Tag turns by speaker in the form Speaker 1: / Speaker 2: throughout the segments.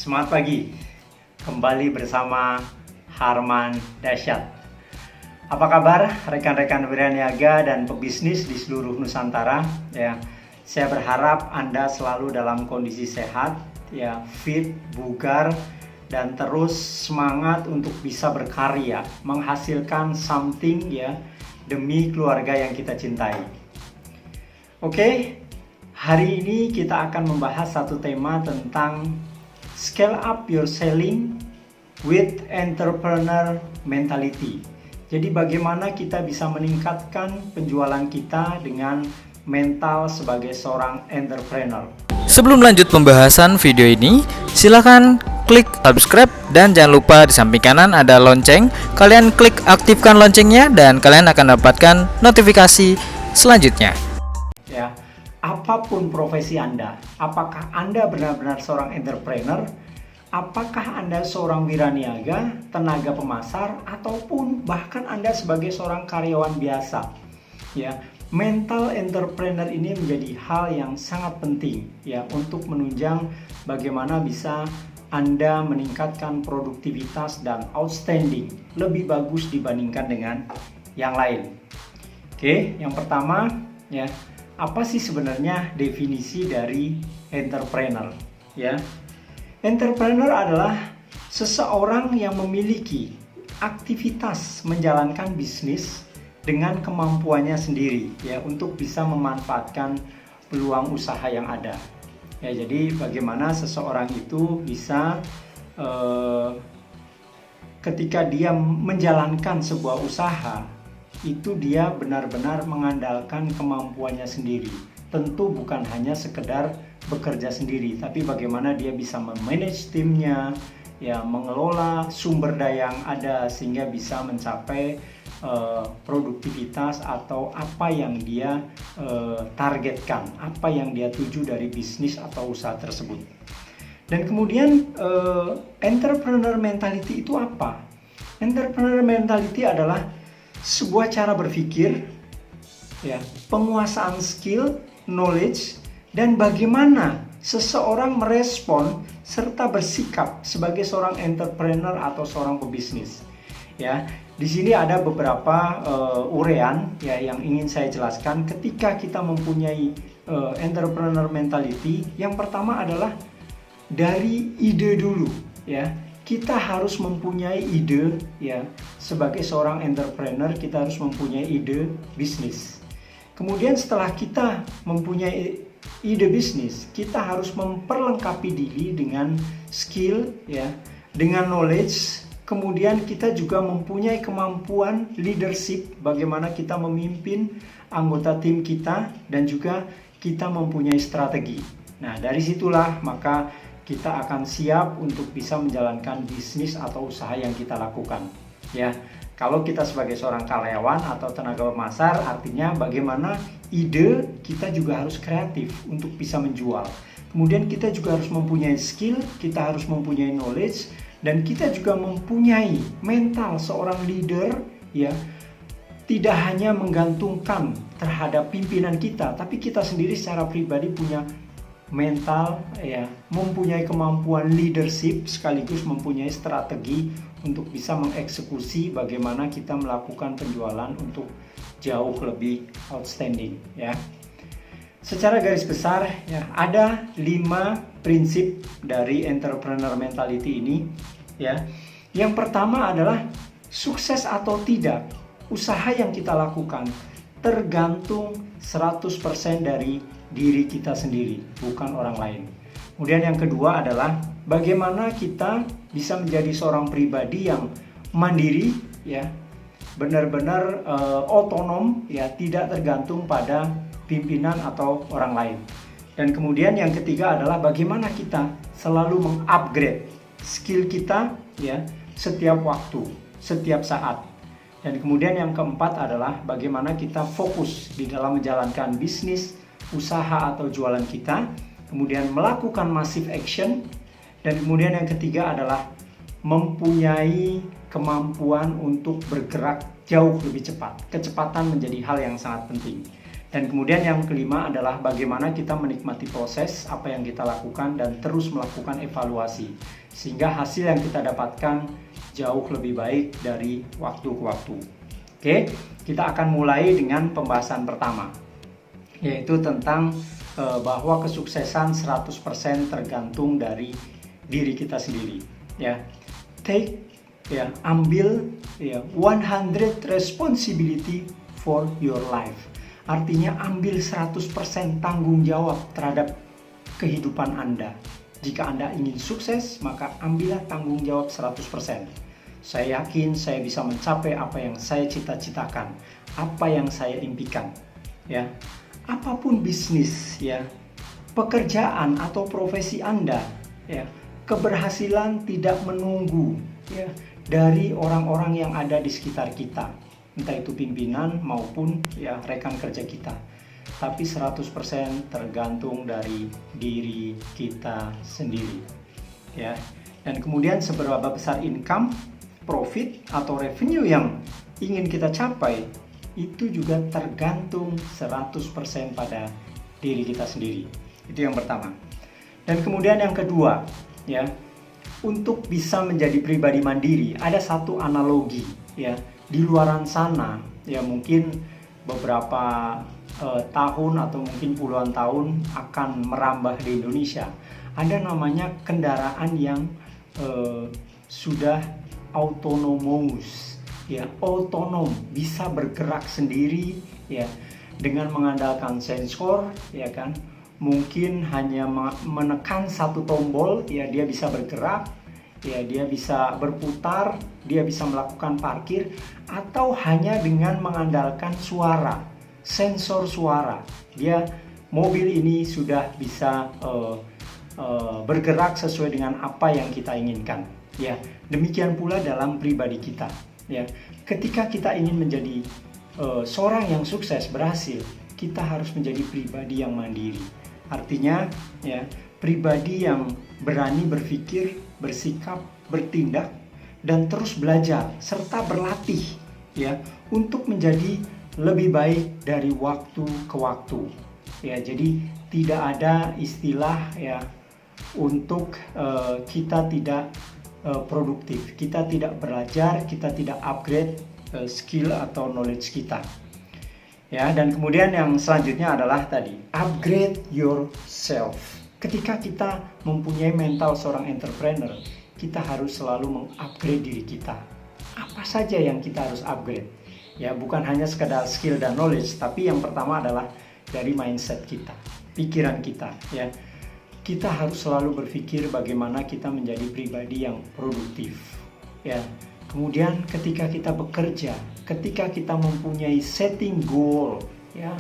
Speaker 1: Semangat pagi, kembali bersama Harman Dasyat. Apa kabar rekan-rekan wiraniaga dan pebisnis di seluruh Nusantara? Ya, saya berharap Anda selalu dalam kondisi sehat, ya, fit, bugar, dan terus semangat untuk bisa berkarya, menghasilkan something, ya, demi keluarga yang kita cintai. Oke, hari ini kita akan membahas satu tema tentang scale up your selling with entrepreneur mentality. Jadi bagaimana kita bisa meningkatkan penjualan kita dengan mental sebagai seorang entrepreneur.
Speaker 2: Sebelum lanjut pembahasan video ini, silakan klik subscribe dan jangan lupa di samping kanan ada lonceng. Kalian klik aktifkan loncengnya dan kalian akan dapatkan notifikasi selanjutnya.
Speaker 1: Ya, apapun profesi Anda, apakah Anda benar-benar seorang entrepreneur, apakah Anda seorang wiraniaga, tenaga pemasar, ataupun bahkan Anda sebagai seorang karyawan biasa, ya, mental entrepreneur ini menjadi hal yang sangat penting, ya, untuk menunjang bagaimana bisa Anda meningkatkan produktivitas dan outstanding, lebih bagus dibandingkan dengan yang lain. Oke, yang pertama, ya, apa sih sebenarnya definisi dari entrepreneur? Ya, entrepreneur adalah seseorang yang memiliki aktivitas menjalankan bisnis dengan kemampuannya sendiri, ya, untuk bisa memanfaatkan peluang usaha yang ada. Ya, jadi bagaimana seseorang itu bisa ketika dia menjalankan sebuah usaha, itu dia benar-benar mengandalkan kemampuannya sendiri. Tentu bukan hanya sekedar bekerja sendiri, tapi bagaimana dia bisa memanage timnya, ya, mengelola sumber daya yang ada sehingga bisa mencapai produktivitas atau apa yang dia targetkan, apa yang dia tuju dari bisnis atau usaha tersebut. Dan kemudian entrepreneur mentality itu apa? Entrepreneur mentality adalah sebuah cara berpikir, ya, penguasaan skill, knowledge, dan bagaimana seseorang merespon serta bersikap sebagai seorang entrepreneur atau seorang pebisnis. Ya, di sini ada beberapa urean, ya, yang ingin saya jelaskan ketika kita mempunyai entrepreneur mentality. Yang pertama adalah dari ide dulu, ya. Kita harus mempunyai ide, ya, sebagai seorang entrepreneur kita harus mempunyai ide bisnis. Kemudian setelah kita mempunyai ide bisnis, kita harus memperlengkapi diri dengan skill, ya, dengan knowledge. Kemudian kita juga mempunyai kemampuan leadership, bagaimana kita memimpin anggota tim kita, dan juga kita mempunyai strategi. Nah, dari situlah maka kita akan siap untuk bisa menjalankan bisnis atau usaha yang kita lakukan. Ya, kalau kita sebagai seorang karyawan atau tenaga pemasar, artinya bagaimana ide kita juga harus kreatif untuk bisa menjual. Kemudian kita juga harus mempunyai skill, kita harus mempunyai knowledge, dan kita juga mempunyai mental seorang leader, ya. Tidak hanya menggantungkan terhadap pimpinan kita, tapi kita sendiri secara pribadi punya mental, ya, mempunyai kemampuan leadership sekaligus mempunyai strategi untuk bisa mengeksekusi bagaimana kita melakukan penjualan untuk jauh lebih outstanding, ya. Secara garis besar, ya, ada 5 prinsip dari entrepreneur mentality ini, ya. Yang pertama adalah sukses atau tidak usaha yang kita lakukan tergantung 100% dari diri kita sendiri, bukan orang lain. Kemudian yang kedua adalah bagaimana kita bisa menjadi seorang pribadi yang mandiri, ya, benar-benar otonom, ya, tidak tergantung pada pimpinan atau orang lain. Dan kemudian yang ketiga adalah bagaimana kita selalu mengupgrade skill kita, ya, setiap waktu, setiap saat. Dan kemudian yang keempat adalah bagaimana kita fokus di dalam menjalankan bisnis, usaha atau jualan kita, kemudian melakukan massive action, dan kemudian yang ketiga adalah mempunyai kemampuan untuk bergerak jauh lebih cepat. Kecepatan menjadi hal yang sangat penting. Dan kemudian yang kelima adalah bagaimana kita menikmati proses apa yang kita lakukan dan terus melakukan evaluasi sehingga hasil yang kita dapatkan jauh lebih baik dari waktu ke waktu. Oke, kita akan mulai dengan pembahasan pertama, yaitu tentang bahwa kesuksesan 100% tergantung dari diri kita sendiri. Ya, ambil 100 responsibility for your life. Artinya ambil 100% tanggung jawab terhadap kehidupan Anda. Jika Anda ingin sukses, maka ambillah tanggung jawab 100%. Saya yakin saya bisa mencapai apa yang saya cita-citakan, apa yang saya impikan. Ya, apapun bisnis, ya, pekerjaan atau profesi Anda, ya, keberhasilan tidak menunggu, ya, dari orang-orang yang ada di sekitar kita. Entah itu pimpinan maupun ya rekan kerja kita. Tapi 100% tergantung dari diri kita sendiri. Ya. Dan kemudian seberapa besar income, profit atau revenue yang ingin kita capai itu juga tergantung 100% pada diri kita sendiri. Itu yang pertama. Dan kemudian yang kedua, ya, untuk bisa menjadi pribadi mandiri ada satu analogi, ya. Di luaran sana, ya mungkin beberapa tahun atau mungkin puluhan tahun akan merambah di Indonesia. Ada namanya kendaraan yang sudah autonomous, ya, otonom, bisa bergerak sendiri, ya, dengan mengandalkan sensor, ya kan. Mungkin hanya menekan satu tombol, ya dia bisa bergerak. Ya, dia bisa berputar, dia bisa melakukan parkir, atau hanya dengan mengandalkan suara, sensor suara. Mobil ini sudah bisa bergerak sesuai dengan apa yang kita inginkan. Ya, demikian pula dalam pribadi kita. Ya, ketika kita ingin menjadi seorang yang sukses, berhasil, kita harus menjadi pribadi yang mandiri. Artinya, ya, pribadi yang berani berpikir, bersikap, bertindak, dan terus belajar serta berlatih, ya, untuk menjadi lebih baik dari waktu ke waktu. Ya, jadi tidak ada istilah, ya, untuk kita tidak produktif, kita tidak belajar, kita tidak upgrade skill atau knowledge kita. Ya, dan kemudian yang selanjutnya adalah tadi upgrade yourself. Ketika kita mempunyai mental seorang entrepreneur, kita harus selalu mengupgrade diri kita. Apa saja yang kita harus upgrade? Ya, bukan hanya sekedar skill dan knowledge, tapi yang pertama adalah dari mindset kita, pikiran kita. Ya, kita harus selalu berpikir bagaimana kita menjadi pribadi yang produktif. Ya, kemudian ketika kita bekerja, ketika kita mempunyai setting goal, ya,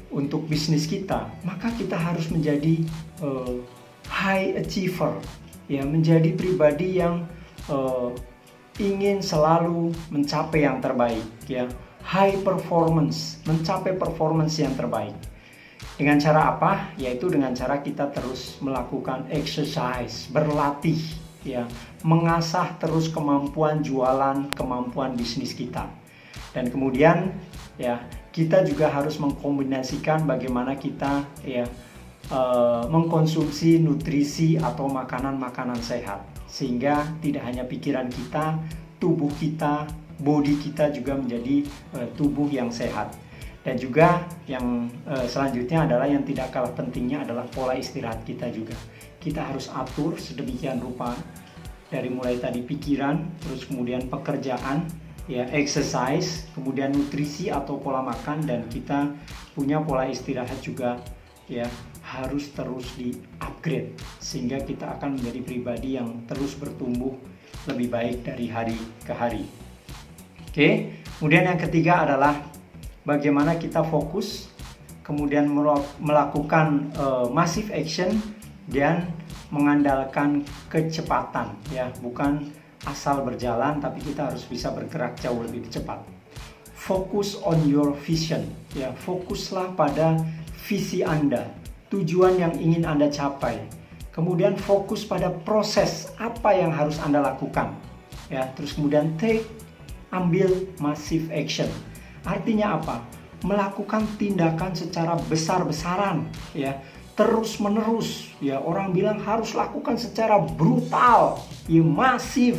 Speaker 1: untuk bisnis kita, maka kita harus menjadi high achiever, ya, menjadi pribadi yang ingin selalu mencapai yang terbaik, ya, high performance, mencapai performance yang terbaik. Dengan cara apa? Yaitu dengan cara kita terus melakukan exercise, berlatih, ya, mengasah terus kemampuan jualan, kemampuan bisnis kita. Dan kemudian, ya, kita juga harus mengkombinasikan bagaimana kita, ya, mengkonsumsi nutrisi atau makanan-makanan sehat, sehingga tidak hanya pikiran kita, tubuh kita, body kita juga menjadi tubuh yang sehat. Dan juga yang selanjutnya adalah yang tidak kalah pentingnya adalah pola istirahat kita juga. Kita harus atur sedemikian rupa dari mulai tadi pikiran, terus kemudian pekerjaan, ya, exercise, kemudian nutrisi atau pola makan, dan kita punya pola istirahat juga, ya, harus terus di-upgrade sehingga kita akan menjadi pribadi yang terus bertumbuh lebih baik dari hari ke hari. Oke, kemudian yang ketiga adalah bagaimana kita fokus, kemudian melakukan massive action dan mengandalkan kecepatan, ya, bukan asal berjalan, tapi kita harus bisa bergerak jauh lebih cepat. Focus on your vision, ya, fokuslah pada visi Anda, tujuan yang ingin Anda capai. Kemudian fokus pada proses apa yang harus Anda lakukan, ya. Terus kemudian ambil massive action. Artinya apa? melakukan tindakan secara besar-besaran, ya, terus-menerus, ya. Orang bilang harus lakukan secara brutal, ya, masif,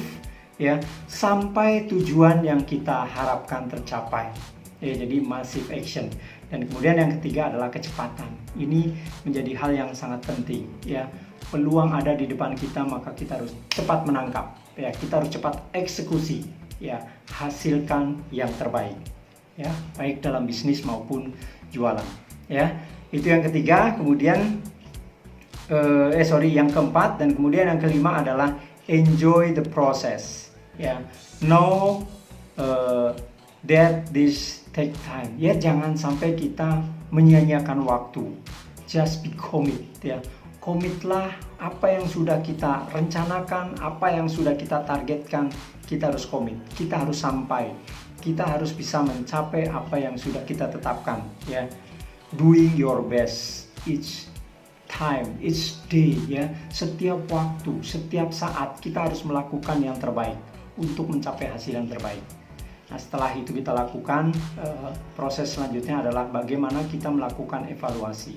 Speaker 1: ya, sampai tujuan yang kita harapkan tercapai. Ya, jadi massive action. Dan kemudian yang ketiga adalah kecepatan. Ini menjadi hal yang sangat penting, ya. Peluang ada di depan kita, maka kita harus cepat menangkap, ya. Kita harus cepat eksekusi, ya, hasilkan yang terbaik, ya, baik dalam bisnis maupun jualan, ya. Itu yang ketiga. Kemudian yang keempat, dan kemudian yang kelima adalah enjoy the process, ya. Know that this take time, ya. Jangan sampai kita menyia-nyiakan waktu. Just be commit, ya. Komitlah apa yang sudah kita rencanakan, apa yang sudah kita targetkan, kita harus komit, kita harus sampai, kita harus bisa mencapai apa yang sudah kita tetapkan, ya. Doing your best each time, each day, ya. Setiap waktu, setiap saat kita harus melakukan yang terbaik untuk mencapai hasil yang terbaik. Nah, setelah itu kita lakukan, proses selanjutnya adalah bagaimana kita melakukan evaluasi.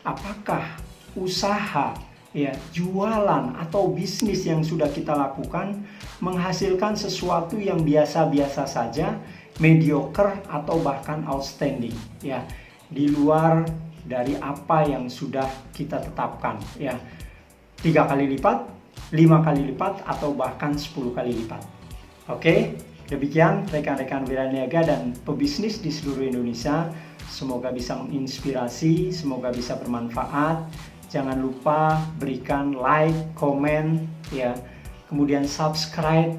Speaker 1: Apakah usaha, ya, jualan atau bisnis yang sudah kita lakukan menghasilkan sesuatu yang biasa-biasa saja, mediocre atau bahkan outstanding, ya, di luar dari apa yang sudah kita tetapkan, ya. 3 kali lipat, 5 kali lipat, atau bahkan 10 kali lipat. Oke, demikian rekan-rekan wiraniaga dan pebisnis di seluruh Indonesia. Semoga bisa menginspirasi, semoga bisa bermanfaat. Jangan lupa berikan like, komen, ya. Kemudian subscribe,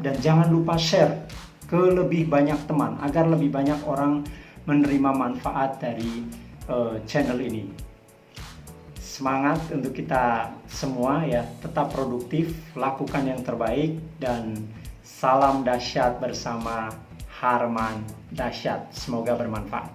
Speaker 1: dan jangan lupa share ke lebih banyak teman agar lebih banyak orang menerima manfaat dari channel ini. Semangat untuk kita semua, ya, tetap produktif, lakukan yang terbaik, dan salam dahsyat bersama Harman Dahsyat. Semoga bermanfaat.